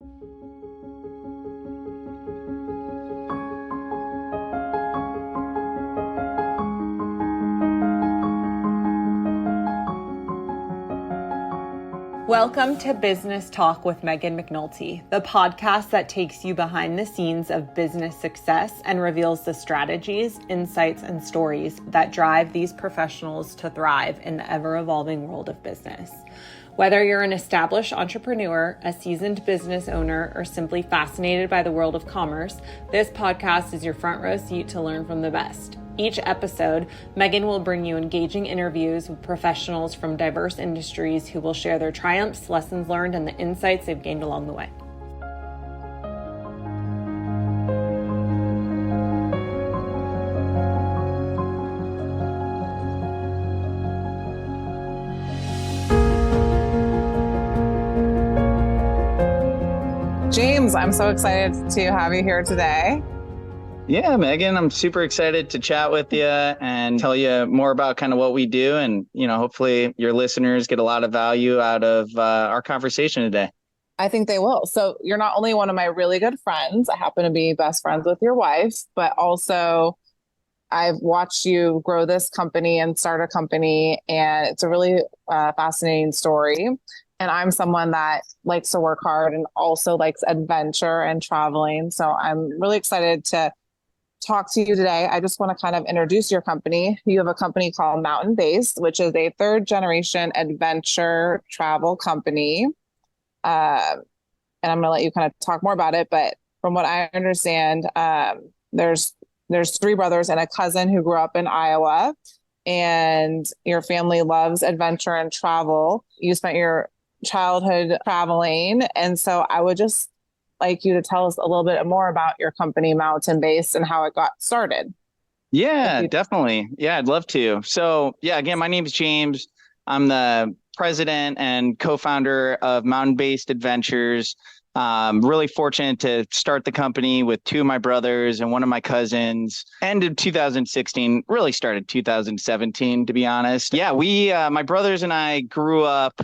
Welcome to Business Talk with Meghan McNulty, the podcast that takes you behind the scenes of business success and reveals the strategies, insights, and stories that drive these professionals to thrive in the ever-evolving world of business. Whether you're an established entrepreneur, a seasoned business owner, or simply fascinated by the world of commerce, this podcast is your front row seat to learn from the best. Each episode, Meghan will bring you engaging interviews with professionals from diverse industries who will share their triumphs, lessons learned, and the insights they've gained along the way. James, I'm so excited to have you here today. Yeah, Meghan, I'm super excited to chat with you and tell you more about kind of what we do. And, hopefully your listeners get a lot of value out of our conversation today. I think they will. So you're not only one of my really good friends, I happen to be best friends with your wife, but also I've watched you grow this company and start a company. And it's a really fascinating story. And I'm someone that likes to work hard and also likes adventure and traveling. So I'm really excited to talk to you today. I just want to kind of introduce your company. You have a company called MountainBased, which is a third generation adventure travel company. And I'm going to let you kind of talk more about it. But from what I understand, there's three brothers and a cousin who grew up in Iowa, and your family loves adventure and travel. You spent your childhood traveling. And so I would just like you to tell us a little bit more about your company, MountainBased, and how it got started. Yeah, definitely. Yeah, I'd love to. So again, my name is James. I'm the president and co-founder of MountainBased Adventures. Really fortunate to start the company with two of my brothers and one of my cousins. End of 2016, really started 2017, to be honest. Yeah, my brothers and I grew up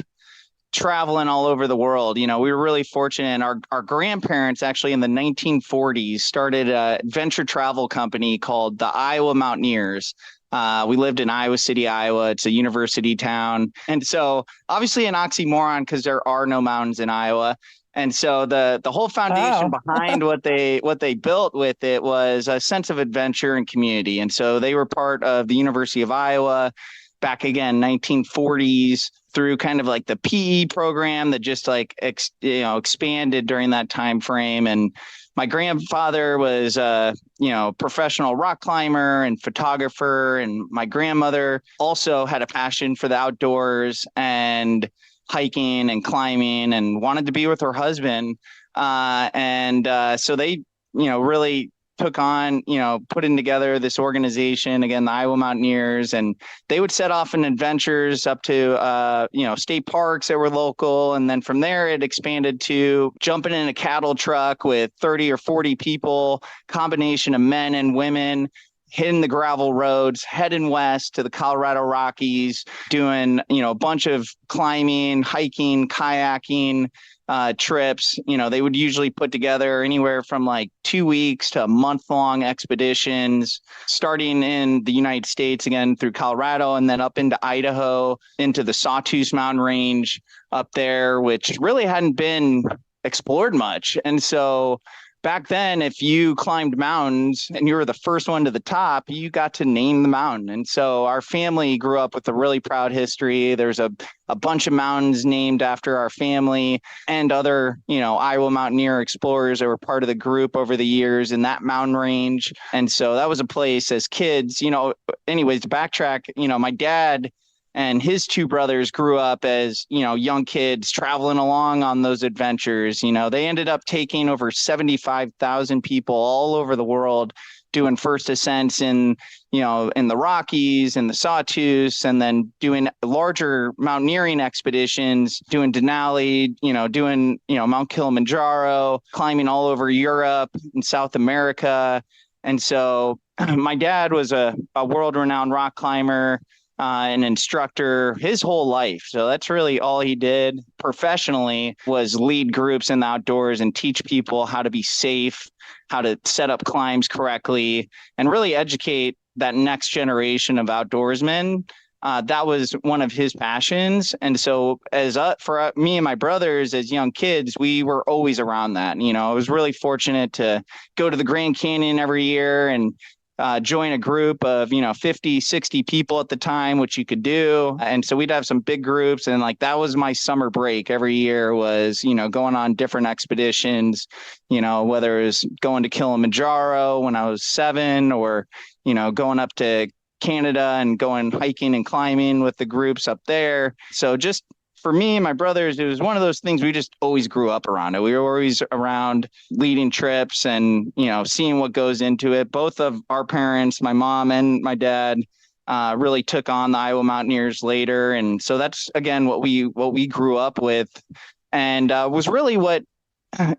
traveling all over the world. We were really fortunate. Our grandparents actually in the 1940s started an adventure travel company called the Iowa Mountaineers. We lived in Iowa City, Iowa. It's a university town. And so obviously an oxymoron because there are no mountains in Iowa. And so the whole foundation behind what they built with it was a sense of adventure and community. And so they were part of the University of Iowa back again, 1940s, through kind of like the PE program that just expanded during that time frame. And my grandfather was professional rock climber and photographer, and my grandmother also had a passion for the outdoors and hiking and climbing and wanted to be with her husband. So they, really took on, putting together this organization, again, the Iowa Mountaineers, and they would set off in adventures up to, state parks that were local. And then from there, it expanded to jumping in a cattle truck with 30 or 40 people, combination of men and women, hitting the gravel roads, heading west to the Colorado Rockies, doing, a bunch of climbing, hiking, kayaking, trips. They would usually put together anywhere from like 2 weeks to a month-long expeditions, starting in the United States, again through Colorado, and then up into Idaho, into the Sawtooth Mountain Range up there, which really hadn't been explored much. And so back then, if you climbed mountains and you were the first one to the top, you got to name the mountain. And so our family grew up with a really proud history. There's a bunch of mountains named after our family and other, Iowa Mountaineer explorers that were part of the group over the years in that mountain range. And so that was a place as kids, anyways, to backtrack, my dad and his two brothers grew up as, young kids traveling along on those adventures. They ended up taking over 75,000 people all over the world, doing first ascents in the Rockies and the Sawtooths, and then doing larger mountaineering expeditions, doing Denali, doing, Mount Kilimanjaro, climbing all over Europe and South America. And so my dad was a world-renowned rock climber. an instructor his whole life. So that's really all he did professionally, was lead groups in the outdoors and teach people how to be safe, how to set up climbs correctly, and really educate that next generation of outdoorsmen. That was one of his passions. And so for me and my brothers as young kids, we were always around that. I was really fortunate to go to the Grand Canyon every year and join a group of, 50, 60 people at the time, which you could do. And so we'd have some big groups. And like, that was my summer break every year, was, going on different expeditions, whether it was going to Kilimanjaro when I was 7, or, going up to Canada and going hiking and climbing with the groups up there. So just for me and my brothers, it was one of those things we just always grew up around it. We were always around leading trips and, seeing what goes into it. Both of our parents, my mom and my dad, really took on the Iowa Mountaineers later. And so that's, again, what we grew up with, and was really what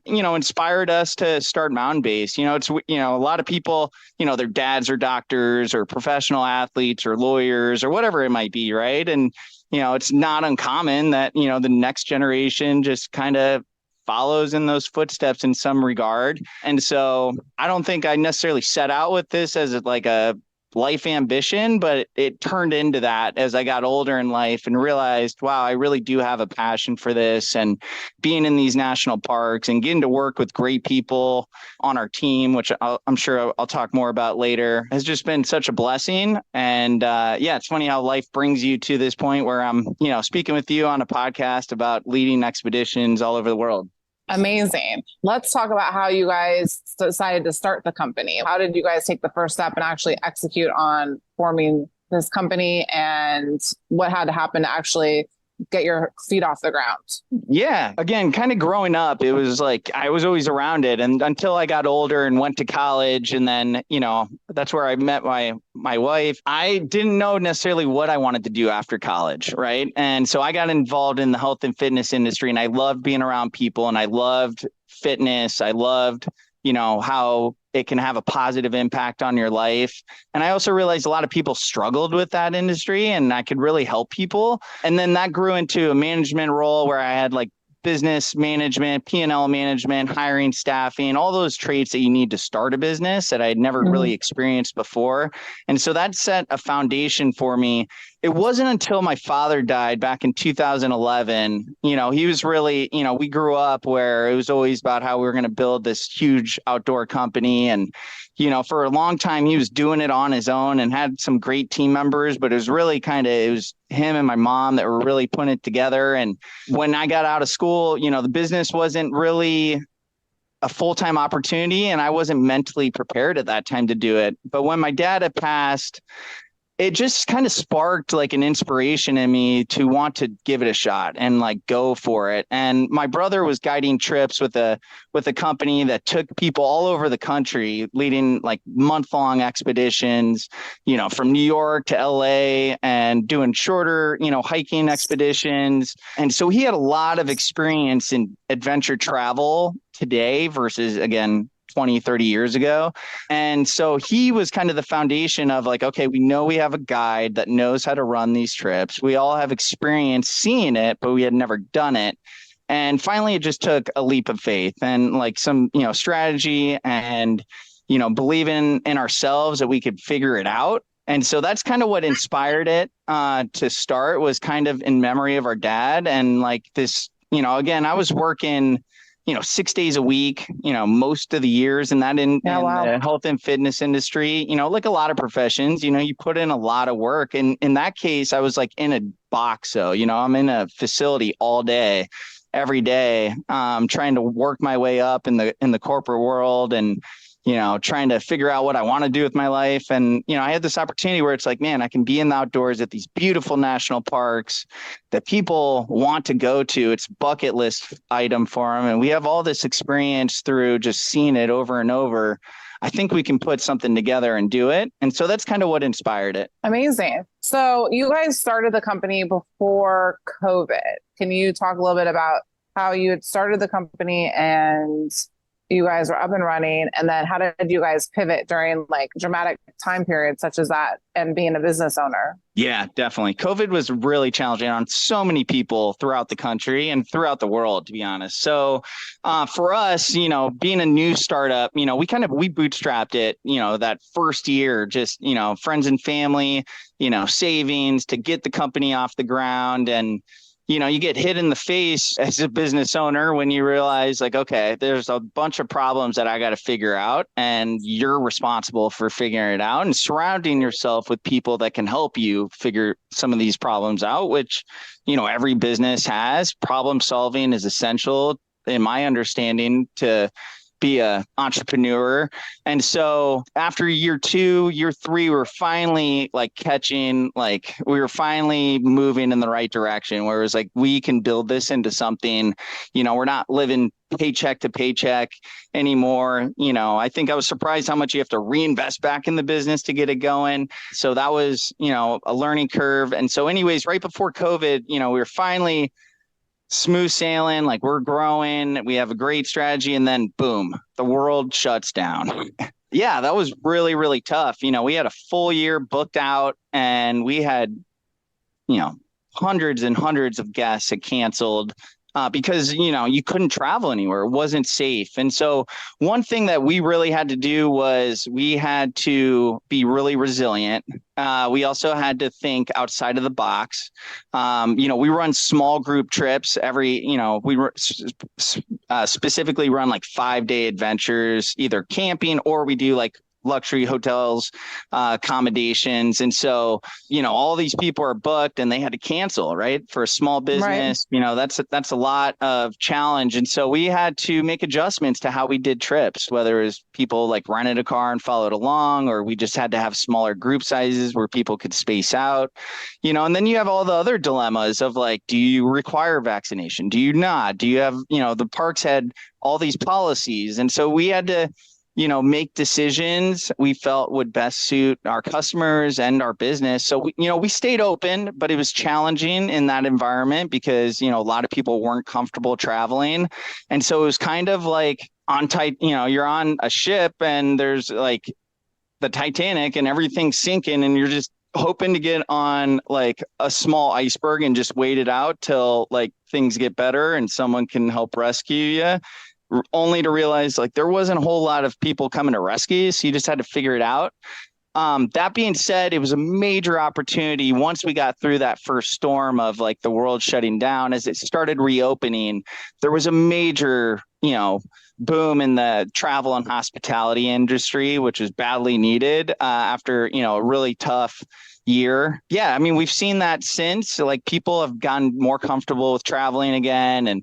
inspired us to start MountainBased. It's, a lot of people, their dads are doctors or professional athletes or lawyers or whatever it might be. Right. And, it's not uncommon that, the next generation just kind of follows in those footsteps in some regard. And so I don't think I necessarily set out with this as like a life ambition, but it turned into that as I got older in life and realized, wow, I really do have a passion for this. And being in these national parks and getting to work with great people on our team, which I'm sure I'll talk more about later, has just been such a blessing. And it's funny how life brings you to this point where I'm, speaking with you on a podcast about leading expeditions all over the world. Amazing. Let's talk about how you guys decided to start the company. How did you guys take the first step and actually execute on forming this company, and what had to happen to actually get your feet off the ground? Yeah. Again, kind of growing up, it was like I was always around it. And until I got older and went to college, and then, that's where I met my wife. I didn't know necessarily what I wanted to do after college. Right. And so I got involved in the health and fitness industry, and I loved being around people, and I loved fitness. I loved, how it can have a positive impact on your life. And I also realized a lot of people struggled with that industry, and I could really help people. And then that grew into a management role where I had like business management, P&L management, hiring, staffing, all those traits that you need to start a business that I had never really experienced before. And so that set a foundation for me. It wasn't until my father died back in 2011, he was really, we grew up where it was always about how we were going to build this huge outdoor company. And, for a long time, he was doing it on his own and had some great team members, but it was really it was him and my mom that were really putting it together. And when I got out of school, the business wasn't really a full-time opportunity, and I wasn't mentally prepared at that time to do it. But when my dad had passed, it just kind of sparked like an inspiration in me to want to give it a shot and like go for it. And my brother was guiding trips with a company that took people all over the country, leading like month-long expeditions, from New York to LA, and doing shorter, hiking expeditions. And so he had a lot of experience in adventure travel today versus, again, 20, 30 years ago. And so he was kind of the foundation of like, okay, we know we have a guide that knows how to run these trips. We all have experience seeing it, but we had never done it. And finally, it just took a leap of faith and like some, strategy and, believing in ourselves that we could figure it out. And so that's kind of what inspired it to start, was kind of in memory of our dad. And like this, again, I was working 6 days a week, most of the years, and that in the health and fitness industry, like a lot of professions, you put in a lot of work. And in that case, I was like in a box. So, I'm in a facility all day, every day, trying to work my way up in the corporate world and, trying to figure out what I want to do with my life. And, I had this opportunity where it's like, man, I can be in the outdoors at these beautiful national parks that people want to go to. It's bucket list item for them. And we have all this experience through just seeing it over and over. I think we can put something together and do it. And so that's kind of what inspired it. Amazing. So you guys started the company before COVID. Can you talk a little bit about how you had started the company and you guys were up and running? And then how did you guys pivot during like dramatic time periods such as that and being a business owner? Yeah, definitely. COVID was really challenging on so many people throughout the country and throughout the world, to be honest. So for us, being a new startup, we bootstrapped it, that first year, just, friends and family, savings to get the company off the ground. And you get hit in the face as a business owner when you realize like, okay, there's a bunch of problems that I got to figure out and you're responsible for figuring it out, and surrounding yourself with people that can help you figure some of these problems out, which, every business has. Problem solving is essential, in my understanding, to be an entrepreneur. And so after year 2, year 3, we're finally we were finally moving in the right direction, where it was like, we can build this into something, we're not living paycheck to paycheck anymore. I think I was surprised how much you have to reinvest back in the business to get it going. So that was, a learning curve. And so anyways, right before COVID, we were finally smooth sailing, like we're growing, we have a great strategy, and then boom, the world shuts down. Yeah, that was really, really tough. We had a full year booked out, and we had, hundreds and hundreds of guests had canceled because, you couldn't travel anywhere. It wasn't safe. And so one thing that we really had to do was we had to be really resilient. We also had to think outside of the box. We run small group trips specifically run like 5-day adventures, either camping, or we do like luxury hotels, accommodations. And so, all these people are booked and they had to cancel, right? For a small business, right. That's a lot of challenge. And so we had to make adjustments to how we did trips, whether it was people like rented a car and followed along, or we just had to have smaller group sizes where people could space out, and then you have all the other dilemmas of like, do you require vaccination? Do you not? Do you have, the parks had all these policies. And so we had to, make decisions we felt would best suit our customers and our business. So, we stayed open, but it was challenging in that environment because, a lot of people weren't comfortable traveling. And so it was kind of like you're on a ship and there's like the Titanic and everything's sinking, and you're just hoping to get on like a small iceberg and just wait it out till like things get better and someone can help rescue you. Only to realize like there wasn't a whole lot of people coming to rescue. So you just had to figure it out. That being said, it was a major opportunity once we got through that first storm of like the world shutting down. As it started reopening, there was a major, boom in the travel and hospitality industry, which was badly needed after, a really tough year. Yeah, I mean, we've seen that since. Like people have gotten more comfortable with traveling again, and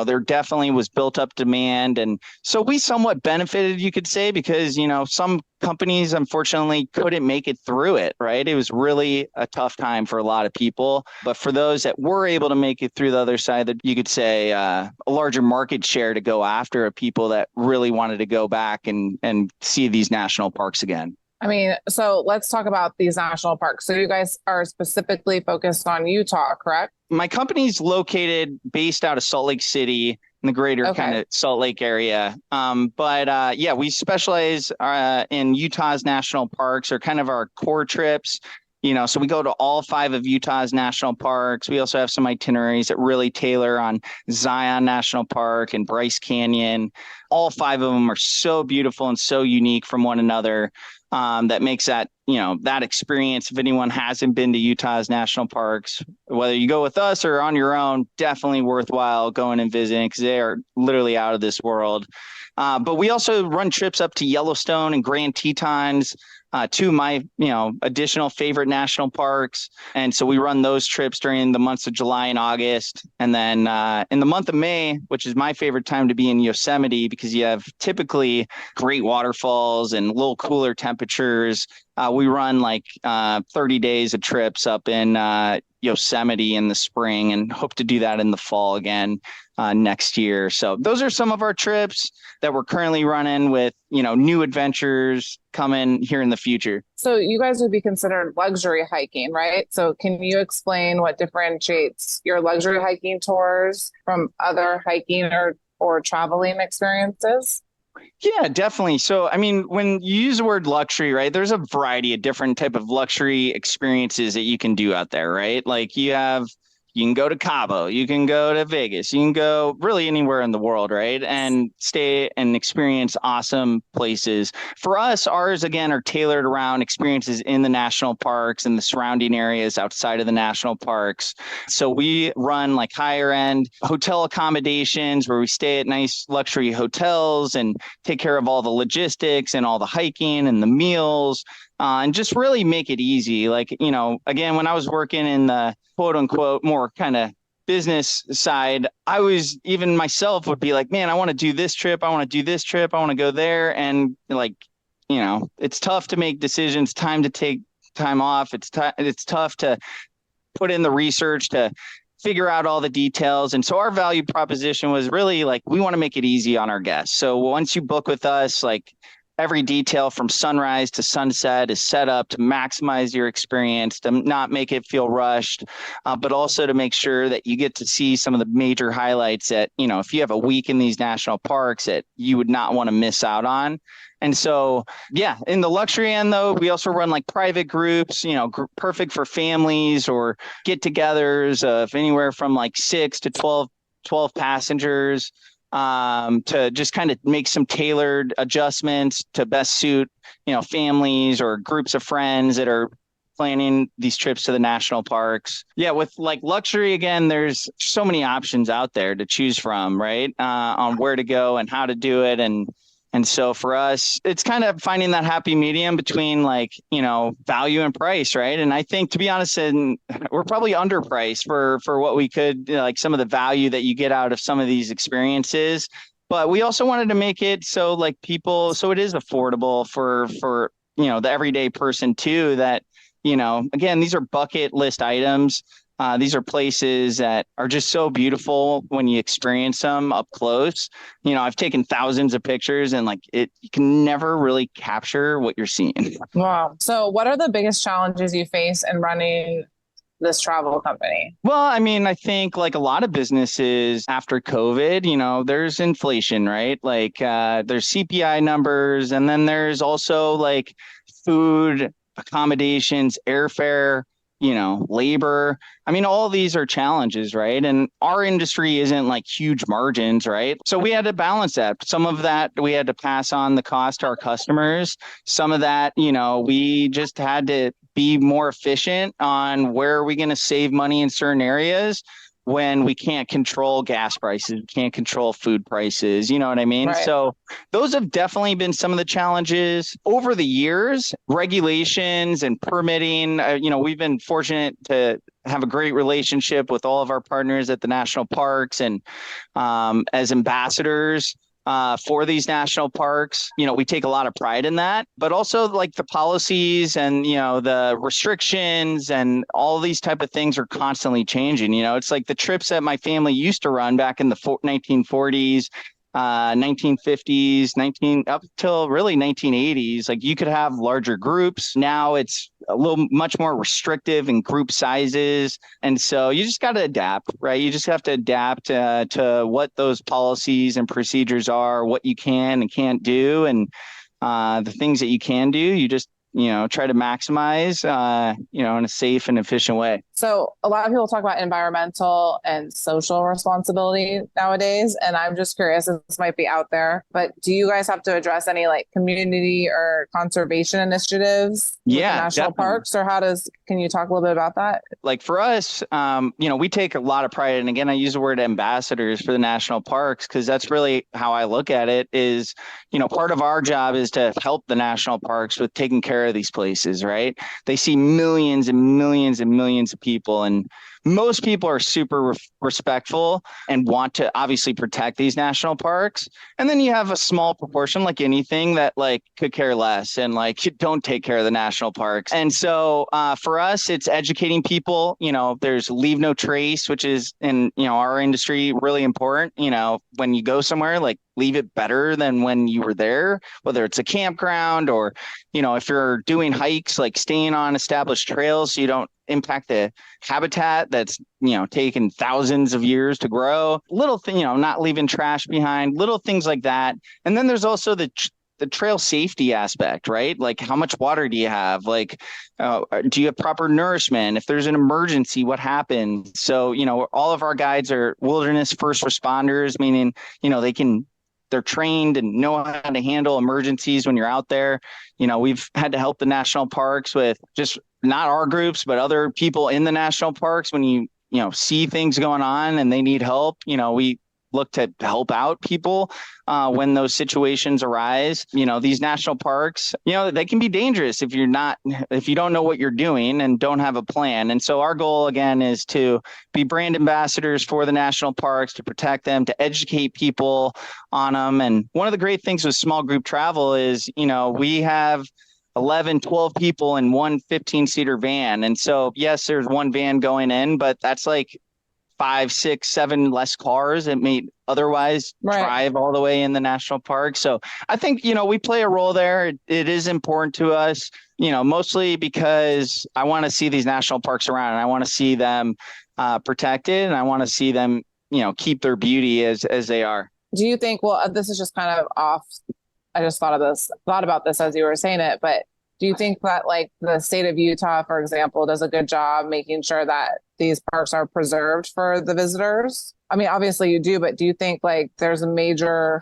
there definitely was built up demand. And so we somewhat benefited, you could say, because, some companies unfortunately couldn't make it through it, right? It was really a tough time for a lot of people. But for those that were able to make it through the other side, that you could say a larger market share to go after of people that really wanted to go back and see these national parks again. I mean, so let's talk about these national parks. So you guys are specifically focused on Utah, correct? My company's based out of Salt Lake City in the greater kind of Salt Lake area. But we specialize in Utah's national parks, or kind of our core trips. So we go to all 5 of Utah's national parks. We also have some itineraries that really tailor on Zion National Park and Bryce Canyon. All 5 of them are so beautiful and so unique from one another. That makes that, that experience, if anyone hasn't been to Utah's national parks, whether you go with us or on your own, definitely worthwhile going and visiting because they are literally out of this world. But we also run trips up to Yellowstone and Grand Tetons, 2 of my, additional favorite national parks. And so we run those trips during the months of July and August. And then in the month of May, which is my favorite time to be in Yosemite because you have typically great waterfalls and a little cooler temperatures. We run like 30 days of trips up in Yosemite in the spring and hope to do that in the fall again next year. So those are some of our trips that we're currently running with, new adventures coming here in the future. So you guys would be considered luxury hiking, right? So can you explain what differentiates your luxury hiking tours from other hiking or traveling experiences? Yeah, definitely. So, I mean, when you use the word luxury, right, there's a variety of different type of luxury experiences that you can do out there, right? Like you can go to Cabo, you can go to Vegas, you can go really anywhere in the world, right? And stay and experience awesome places. For us, ours, again, are tailored around experiences in the national parks and the surrounding areas outside of the national parks. So we run like higher end hotel accommodations where we stay at nice luxury hotels and take care of all the logistics and all the hiking and the meals, and just really make it easy. Like, again, when I was working in the quote unquote more kind of business side, I was even myself would be like, man, I want to do this trip. I want to do this trip. I want to go there. And like, it's tough to make decisions, time to take time off. It's tough to put in the research to figure out all the details. And so our value proposition was really like, we want to make it easy on our guests. So once you book with us, like every detail from sunrise to sunset is set up to maximize your experience, to not make it feel rushed, but also to make sure that you get to see some of the major highlights that, if you have a week in these national parks that you would not want to miss out on. And so, yeah, in the luxury end, though, we also run like private groups, perfect for families or get-togethers of anywhere from like 6 to 12 passengers, to just kind of make some tailored adjustments to best suit, families or groups of friends that are planning these trips to the national parks. Yeah, with like luxury, again, there's so many options out there to choose from, right? On where to go and how to do it. And so for us, it's kind of finding that happy medium between like, value and price, right? And I think, to be honest, and we're probably underpriced for what we could, like some of the value that you get out of some of these experiences. But we also wanted to make it so like so it is affordable for the everyday person too, that, again, these are bucket list items. These are places that are just so beautiful when you experience them up close. I've taken thousands of pictures and you can never really capture what you're seeing. Wow. So what are the biggest challenges you face in running this travel company? Well, I mean, I think like a lot of businesses after COVID, there's inflation, right? Like there's CPI numbers, and then there's also like food, accommodations, airfare, labor. I mean, all of these are challenges, right? And our industry isn't like huge margins, right? So we had to balance that. Some of that we had to pass on the cost to our customers. Some of that, we just had to be more efficient on where are we going to save money in certain areas when we can't control gas prices, can't control food prices, you know what I mean? Right. So those have definitely been some of the challenges over the years. Regulations and permitting, we've been fortunate to have a great relationship with all of our partners at the national parks and as ambassadors for these national parks. We take a lot of pride in that, but also like the policies and, the restrictions and all these type of things are constantly changing. It's like the trips that my family used to run back in the 1940s, 1950s, up till really 1980s. Like you could have larger groups. Now it's much more restrictive in group sizes. And so you just got to adapt, right? You just have to adapt to what those policies and procedures are, what you can and can't do. And the things that you can do, you just, try to maximize, in a safe and efficient way. So a lot of people talk about environmental and social responsibility nowadays. And I'm just curious, this might be out there, but do you guys have to address any like community or conservation initiatives with the national parks, or can you talk a little bit about that? Like for us, we take a lot of pride. And again, I use the word ambassadors for the national parks, because that's really how I look at it is, part of our job is to help the national parks with taking care of these places, right? They see millions and millions and millions of people, and most people are super respectful and want to obviously protect these national parks. And then you have a small proportion, like anything, that like could care less and like don't take care of the national parks. And so for us, it's educating people. There's leave no trace, which is in our industry really important. When you go somewhere, like leave it better than when you were there, whether it's a campground or, if you're doing hikes, like staying on established trails so you don't impact the habitat that's, taken thousands of years to grow. Little thing, not leaving trash behind, little things like that. And then there's also the trail safety aspect, right? Like, how much water do you have? Like, do you have proper nourishment? If there's an emergency, what happens? So, all of our guides are wilderness first responders, meaning, they're trained and know how to handle emergencies when you're out there. We've had to help the national parks with just not our groups, but other people in the national parks. When you see things going on and they need help, we look to help out people when those situations arise. These national parks, they can be dangerous if you don't know what you're doing and don't have a plan. And so our goal, again, is to be brand ambassadors for the national parks, to protect them, to educate people on them. And one of the great things with small group travel is, we have 11, 12 people in one 15-seater van. And so, yes, there's one van going in, but that's like 5, 6, 7 less cars that may otherwise drive all the way in the national park. So I think, we play a role there. It is important to us, mostly because I want to see these national parks around, and I want to see them protected, and I want to see them, keep their beauty as they are. Do you think, well, this is just kind of off. I just thought about this as you were saying it, but do you think that, like, the state of Utah, for example, does a good job making sure that these parks are preserved for the visitors? I mean, obviously you do, but do you think, like, there's a major,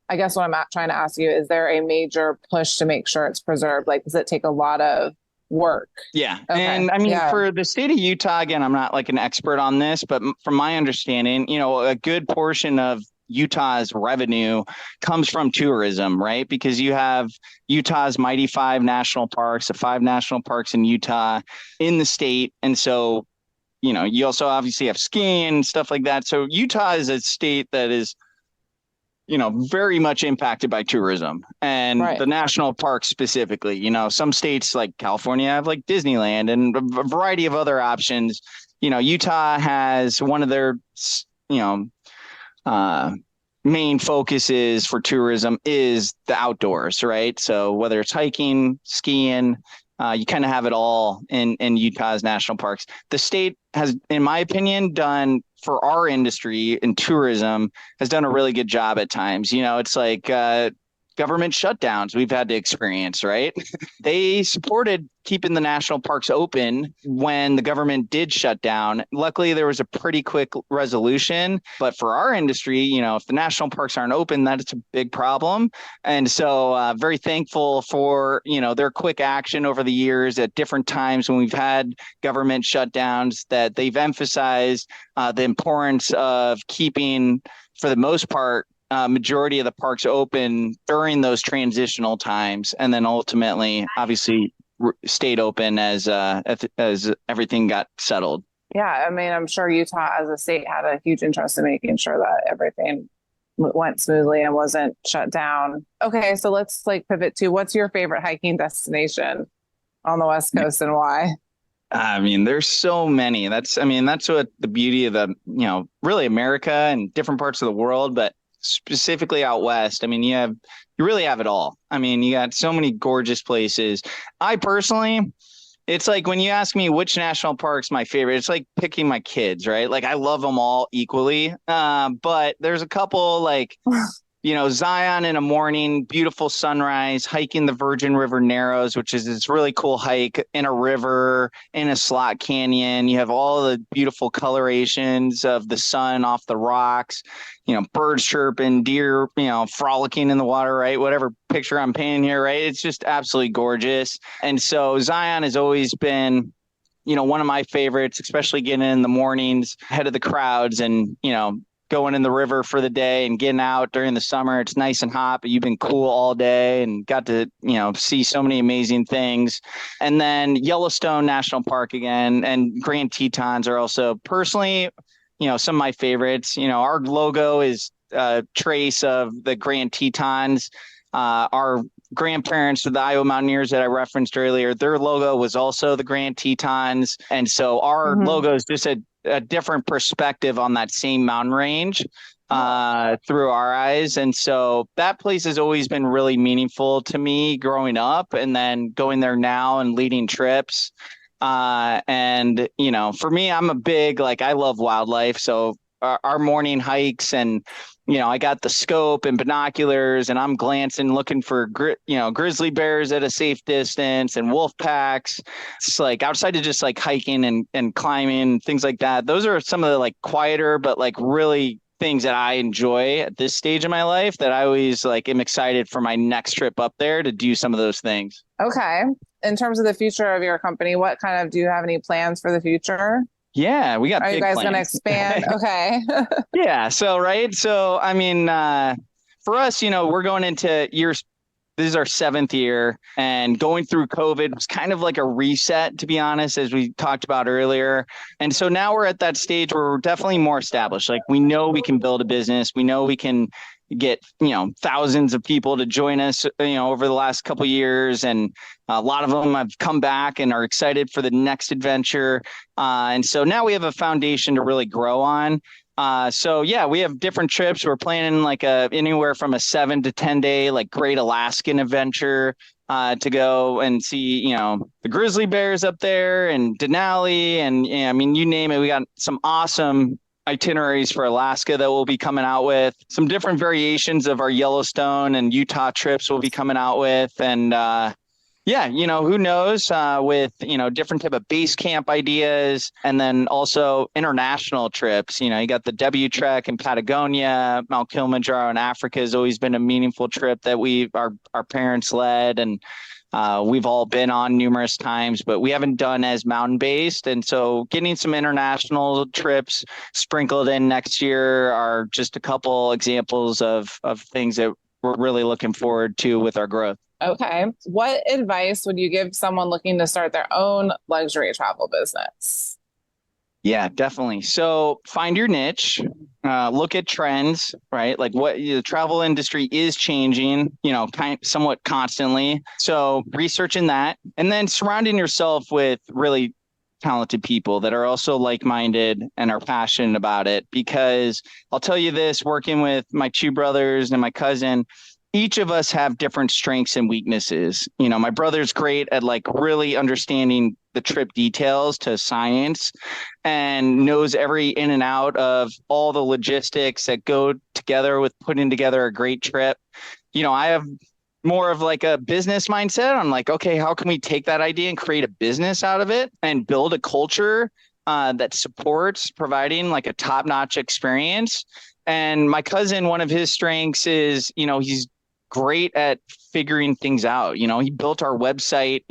I guess what I'm trying to ask you, is there a major push to make sure it's preserved? Like, does it take a lot of work? Yeah. Okay. And I mean, for the state of Utah, again, I'm not like an expert on this, but from my understanding, a good portion of Utah's revenue comes from tourism, right? Because you have Utah's mighty 5 national parks, the 5 national parks in Utah in the state. And so, you also obviously have skiing and stuff like that. So Utah is a state that is, very much impacted by tourism, and the national parks specifically. Some states like California have like Disneyland and a variety of other options. Utah has one of their, main focuses for tourism is the outdoors, right? So whether it's hiking, skiing, you kind of have it all in Utah's national parks. The state has, in my opinion, done, for our industry in tourism, has done a really good job at times. It's like government shutdowns we've had to experience, right? They supported keeping the national parks open when the government did shut down. Luckily, there was a pretty quick resolution. But for our industry, if the national parks aren't open, that's a big problem. And so very thankful for, their quick action over the years at different times when we've had government shutdowns, that they've emphasized the importance of keeping, for the most part, majority of the parks open during those transitional times, and then ultimately, obviously, stayed open as everything got settled. Yeah, I mean, I'm sure Utah as a state had a huge interest in making sure that everything went smoothly and wasn't shut down. Okay, so let's pivot to, what's your favorite hiking destination on the West Coast and why? I mean, there's so many. That's what the beauty of the, really America and different parts of the world, but specifically out west. I mean, you really have it all. I mean, you got so many gorgeous places. I personally, it's like when you ask me which national park's my favorite, it's like picking my kids, right? Like, I love them all equally. But there's a couple, like, Zion in a morning, beautiful sunrise, hiking the Virgin River Narrows, which is this really cool hike in a river, in a slot canyon. You have all the beautiful colorations of the sun off the rocks, birds chirping, deer, frolicking in the water, right? Whatever picture I'm painting here, right? It's just absolutely gorgeous. And so Zion has always been, one of my favorites, especially getting in the mornings ahead of the crowds and, going in the river for the day and getting out during the summer. It's nice and hot, but you've been cool all day and got to, see so many amazing things. And then Yellowstone National Park again, and Grand Tetons are also personally, some of my favorites. Our logo is a trace of the Grand Tetons. Our grandparents of the Iowa Mountaineers that I referenced earlier, their logo was also the Grand Tetons. And so our logo is just a different perspective on that same mountain range. through our eyes. And so that place has always been really meaningful to me growing up, and then going there now and leading trips. And, for me, I'm a big, I love wildlife. So our morning hikes, and, I got the scope and binoculars, and I'm glancing, looking for, grizzly bears at a safe distance and wolf packs. It's outside of just hiking and climbing, things like that. Those are some of the quieter, but really things that I enjoy at this stage of my life, that I always am excited for my next trip up there to do some of those things. Okay. In terms of the future of your company, do you have any plans for the future? Yeah, we got. Are you guys going to expand? Okay. Yeah. So, right. So, I mean, for us, we're going into years. This is our 7th year, and going through COVID was kind of like a reset, to be honest, as we talked about earlier. And so now we're at that stage where we're definitely more established. We know we can build a business. We know we can get, thousands of people to join us, over the last couple of years. And a lot of them have come back and are excited for the next adventure. And so now we have a foundation to really grow on. So yeah, we have different trips. We're planning anywhere from a 7 to 10 day, Great Alaskan Adventure, to go and see, the grizzly bears up there and Denali. And you name it. We got some awesome itineraries for Alaska that we'll be coming out with. Some different variations of our Yellowstone and Utah trips we'll be coming out with. And, yeah, who knows, with, different type of base camp ideas, and then also international trips. You got the W Trek in Patagonia, Mount Kilimanjaro in Africa has always been a meaningful trip that our parents led, and we've all been on numerous times, but we haven't done as mountain-based. And so getting some international trips sprinkled in next year are just a couple examples of things that we're really looking forward to with our growth. Okay. What advice would you give someone looking to start their own luxury travel business? Yeah, definitely. So find your niche, look at trends, right? What the travel industry is changing, somewhat constantly. So researching that, and then surrounding yourself with really talented people that are also like-minded and are passionate about it. Because I'll tell you this, working with my 2 brothers and my cousin, each of us have different strengths and weaknesses. My brother's great at really understanding the trip details to science, and knows every in and out of all the logistics that go together with putting together a great trip. I have more of a business mindset. I'm okay, how can we take that idea and create a business out of it and build a culture that supports providing a top-notch experience? And my cousin, one of his strengths is, he's great at figuring things out. He built our website,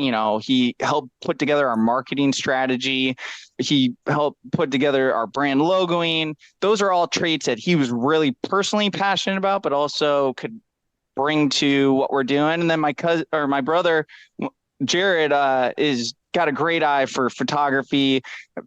he helped put together our marketing strategy. He helped put together our brand logoing. Those are all traits that he was really personally passionate about, but also could bring to what we're doing. And then my brother, Jared, is got a great eye for photography,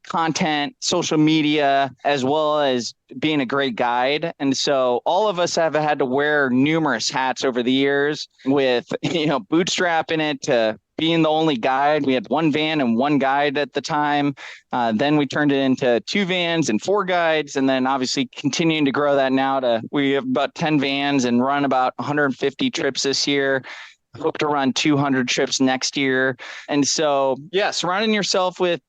content, social media, as well as being a great guide. And so all of us have had to wear numerous hats over the years, with, bootstrapping it to being the only guide. We had 1 van and 1 guide at the time. Then we turned it into 2 vans and 4 guides. And then obviously continuing to grow that now we have about 10 vans and run about 150 trips this year. Hope to run 200 trips next year. And so, yeah, surrounding yourself with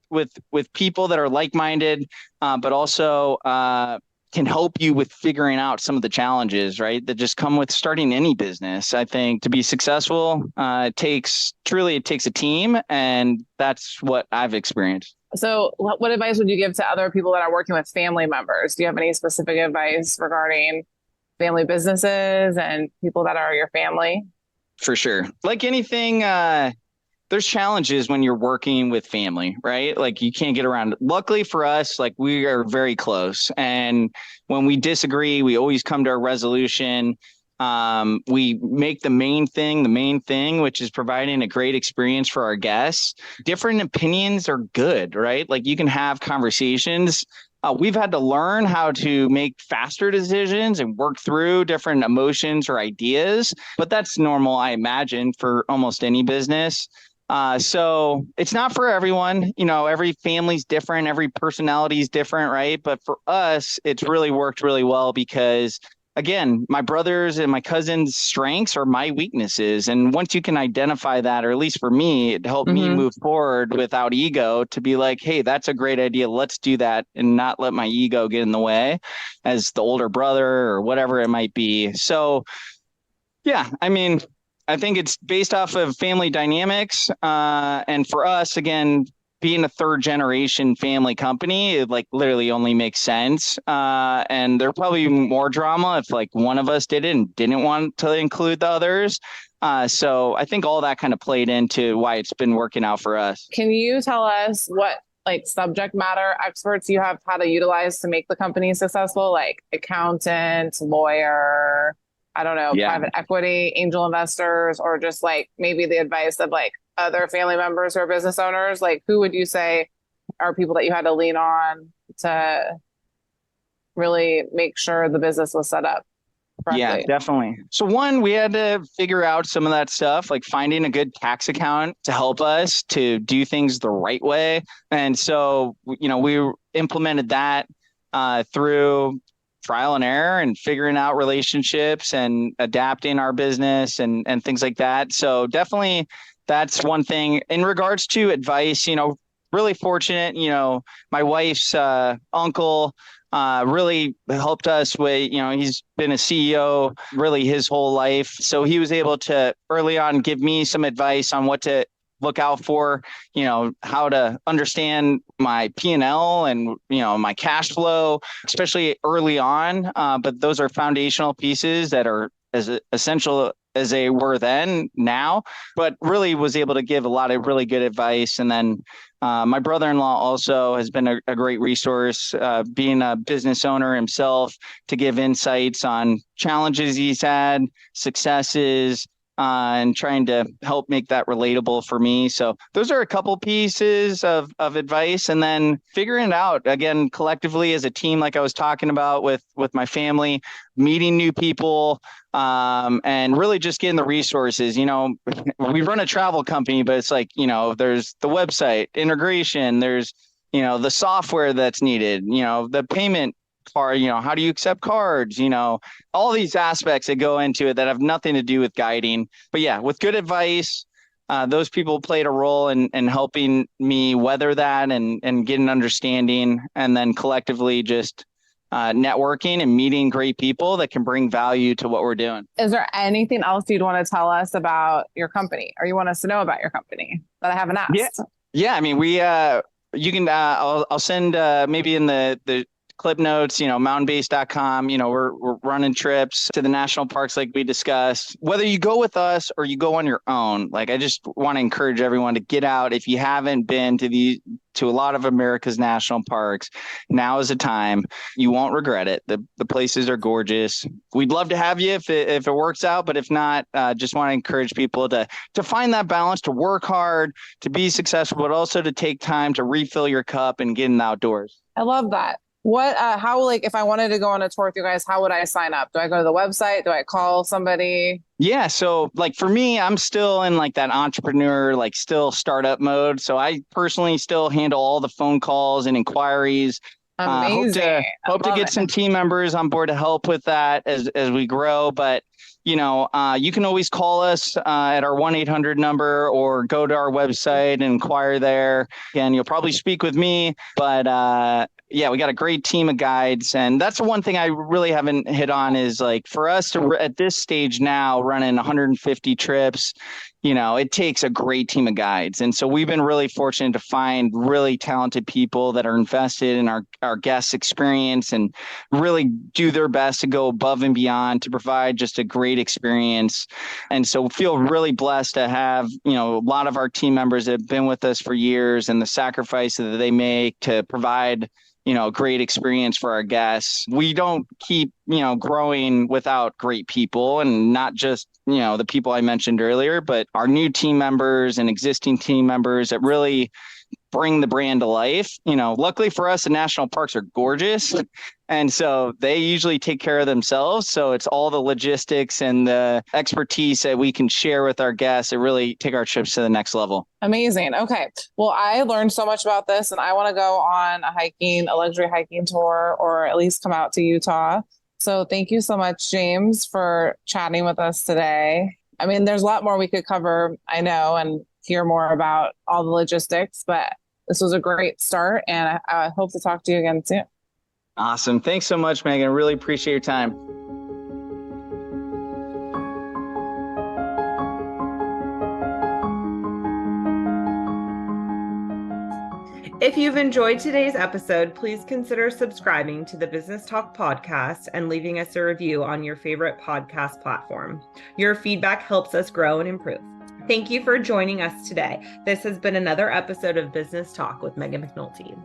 people that are like-minded, but also can help you with figuring out some of the challenges, right, that just come with starting any business. I think to be successful, it takes a team, and that's what I've experienced. So what advice would you give to other people that are working with family members? Do you have any specific advice regarding family businesses and people that are your family? For sure. Like anything, there's challenges when you're working with family, right? You can't get around it. Luckily for us, we are very close. And when we disagree, we always come to a resolution. We make the main thing, which is providing a great experience for our guests. Different opinions are good, right? You can have conversations. We've had to learn how to make faster decisions and work through different emotions or ideas, but that's normal, I imagine, for almost any business. So it's not for everyone. Every family's different, every personality is different, right? But for us, it's really worked really well because, again, my brothers and my cousins' strengths are my weaknesses. And once you can identify that, or at least for me, it helped me move forward without ego to be like, hey, that's a great idea. Let's do that and not let my ego get in the way as the older brother or whatever it might be. So, yeah, I mean, I think it's based off of family dynamics. And for us, again, being a third generation family company, it like literally only makes sense. And there'd probably be more drama if like one of us did it and didn't want to include the others. So I think all that kind of played into why it's been working out for us. Can you tell us what like subject matter experts you have how to utilize to make the company successful? Like accountant, lawyer, I don't know, private equity, angel investors, or just like maybe the advice of like other family members who are business owners? Like who would you say are people that you had to lean on to really make sure the business was set up correctly? Yeah, definitely. So one, we had to figure out some of that stuff, like finding a good tax account to help us to do things the right way. And so, we implemented that through trial and error and figuring out relationships and adapting our business and things like that. So definitely that's one thing. In regards to advice, really fortunate, my wife's uncle really helped us with, he's been a CEO really his whole life. So he was able to early on give me some advice on what to look out for, how to understand my P&L and, my cash flow, especially early on. But those are foundational pieces that are as essential as they were then now, but really was able to give a lot of really good advice. And then my brother-in-law also has been a great resource, being a business owner himself, to give insights on challenges he's had, successes, and trying to help make that relatable for me. So those are a couple pieces of advice, and then figuring it out again collectively as a team, like I was talking about with my family, meeting new people, and really just getting the resources. We run a travel company, but it's like, there's the website integration, there's, the software that's needed, the payment part, how do you accept cards, all these aspects that go into it that have nothing to do with guiding. But yeah, with good advice, those people played a role in helping me weather that and get an understanding, and then collectively just networking and meeting great people that can bring value to what we're doing. Is there anything else you'd want to tell us about your company, or you want us to know about your company that I haven't asked? Yeah. I mean, you can, I'll send maybe in the clip notes, MountainBased.com, we're running trips to the national parks like we discussed. Whether you go with us or you go on your own, like I just want to encourage everyone to get out. If you haven't been to a lot of America's national parks, now is the time. You won't regret it. The places are gorgeous. We'd love to have you if it works out, but if not, just want to encourage people to find that balance, to work hard, to be successful, but also to take time to refill your cup and get in the outdoors. I love that. How, like, if I wanted to go on a tour with you guys, how would I sign up? Do I go to the website? Do I call somebody? Yeah. So like for me, I'm still in like that entrepreneur, like still startup mode. So I personally still handle all the phone calls and inquiries. Amazing. Hope to get some team members on board to help with that as we grow. But you can always call us at our 1-800 number or go to our website and inquire there. Again, you'll probably speak with me, but yeah, we got a great team of guides. And that's the one thing I really haven't hit on is like for us to at this stage now running 150 trips, it takes a great team of guides. And so we've been really fortunate to find really talented people that are invested in our guest experience and really do their best to go above and beyond to provide just a great experience. And so feel really blessed to have, a lot of our team members that have been with us for years and the sacrifice that they make to provide great experience for our guests. We don't keep, growing without great people, and not just, the people I mentioned earlier, but our new team members and existing team members that really bring the brand to life. Luckily for us, the national parks are gorgeous. And so they usually take care of themselves. So it's all the logistics and the expertise that we can share with our guests that really take our trips to the next level. Amazing. Okay. Well, I learned so much about this, and I want to go on a luxury hiking tour, or at least come out to Utah. So thank you so much, James, for chatting with us today. I mean, there's a lot more we could cover, I know, and hear more about all the logistics, but this was a great start, and I hope to talk to you again soon. Awesome. Thanks so much, Megan. Really appreciate your time. If you've enjoyed today's episode, please consider subscribing to the Business Talk podcast and leaving us a review on your favorite podcast platform. Your feedback helps us grow and improve. Thank you for joining us today. This has been another episode of Business Talk with Meghan McNulty.